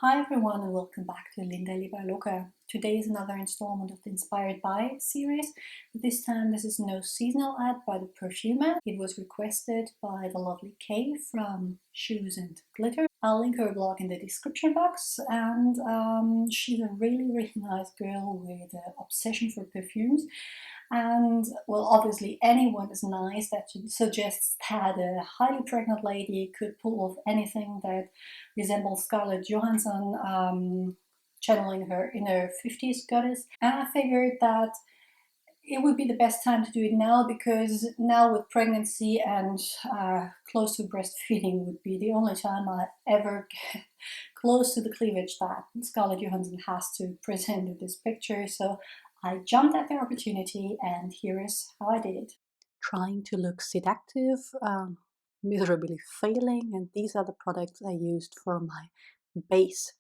Hi everyone and welcome back to Linda Liba Loca. Today is another installment of the Inspired By series, but this time this is no seasonal ad by the perfumer. It was requested by the lovely Kay from Shoes and Glitter. I'll link her blog in the description box, and she's a really nice girl with an obsession for perfumes. And well, obviously anyone is nice that suggests that a highly pregnant lady could pull off anything that resembles Scarlett Johansson, channeling her inner 50s goddess. And I figured that it would be the best time to do it now, because now with pregnancy and close to breastfeeding would be the only time I ever get close to the cleavage that Scarlett Johansson has to present in this picture. So I jumped at the opportunity, and here is how I did it. Trying to look seductive, miserably failing, and these are the products I used for my base.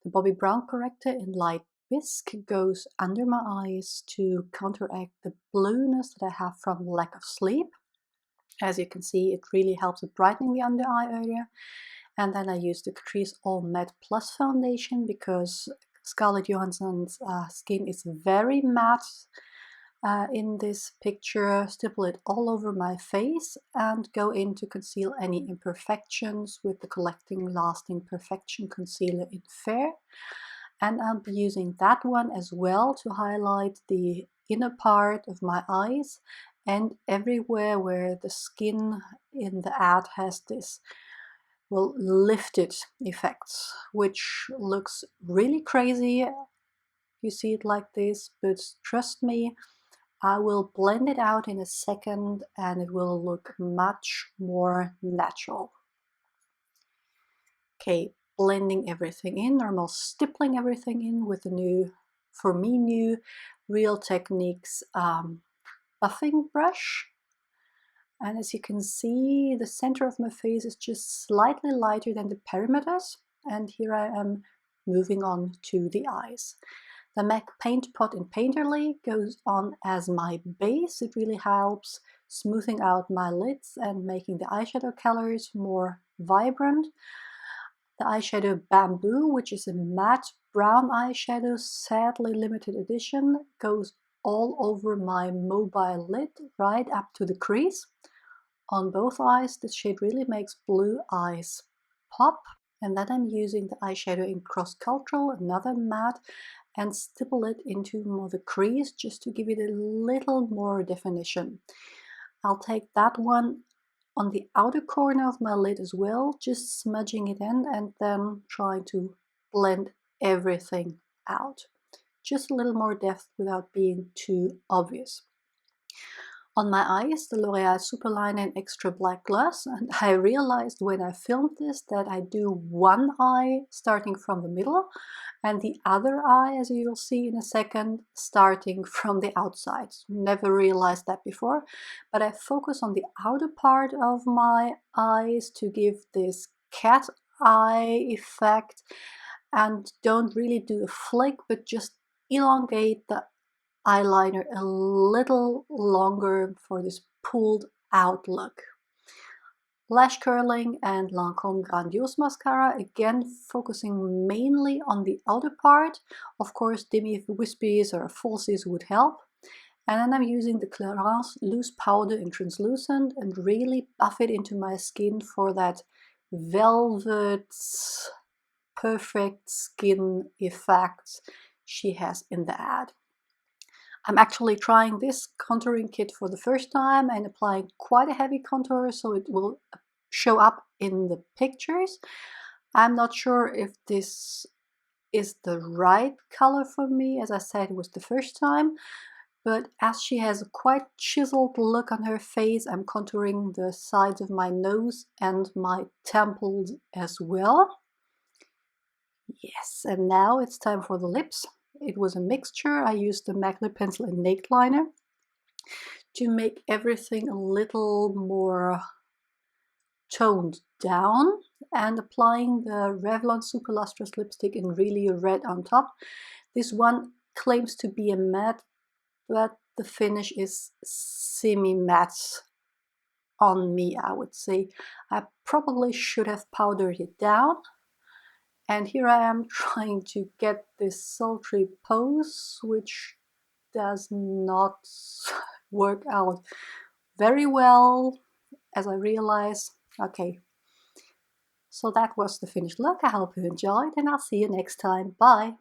The Bobbi Brown corrector in light Bisque goes under my eyes to counteract the blueness that I have from lack of sleep. As you can see, it really helps with brightening the under eye area. And then I use the Catrice All Matte Plus foundation, because Scarlett Johansson's skin is very matte in this picture. Stipple it all over my face and go in to conceal any imperfections with the Collecting Lasting Perfection Concealer in Fair. And I'll be using that one as well to highlight the inner part of my eyes and everywhere where the skin in the ad has this lifted effects, which looks really crazy. You see it like this, but trust me, I will blend it out in a second and it will look much more natural. Okay, blending everything in, normal stippling everything in with the new, for me, new Real Techniques buffing brush. And as you can see, the center of my face is just slightly lighter than the perimeters. And here I am moving on to the eyes. The MAC Paint Pot in Painterly goes on as my base. It really helps smoothing out my lids and making the eyeshadow colors more vibrant. The eyeshadow Bamboo, which is a matte brown eyeshadow, sadly limited edition, goes all over my mobile lid right up to the crease. On both eyes, the shade really makes blue eyes pop. And then I'm using the eyeshadow in Crosscultural, another matte, and stipple it into more the crease just to give it a little more definition. I'll take that one on the outer corner of my lid as well, just smudging it in and then trying to blend everything out. Just a little more depth without being too obvious. On my eyes, the L'Oréal Superliner in Extra Black Gloss, and I realized when I filmed this that I do one eye starting from the middle and the other eye, as you will see in a second, starting from the outside. Never realized that before, but I focus on the outer part of my eyes to give this cat eye effect, and don't really do a flick, but just elongate the eyeliner a little longer for this pulled out look. Lash curling and Lancôme Grandiôse mascara, again focusing mainly on the outer part. Of course, demi wispies or falsies would help. And then I'm using the Clarins loose powder in translucent and really buff it into my skin for that velvet, perfect skin effect she has in the ad. I'm actually trying this contouring kit for the first time and applying quite a heavy contour, so it will show up in the pictures. I'm not sure if this is the right color for me. As I said, it was the first time, but as she has a quite chiseled look on her face, I'm contouring the sides of my nose and my temples as well. Yes, and now it's time for the lips. It was a mixture. I used the MAC lip pencil and naked liner to make everything a little more toned down, and applying the Revlon Super Lustrous lipstick in really red on top. This one claims to be a matte, but the finish is semi-matte on me, I would say. I probably should have powdered it down. And here I am trying to get this sultry pose, which does not work out very well, as I realize. Okay, so that was the finished look. I hope you enjoyed, and I'll see you next time. Bye!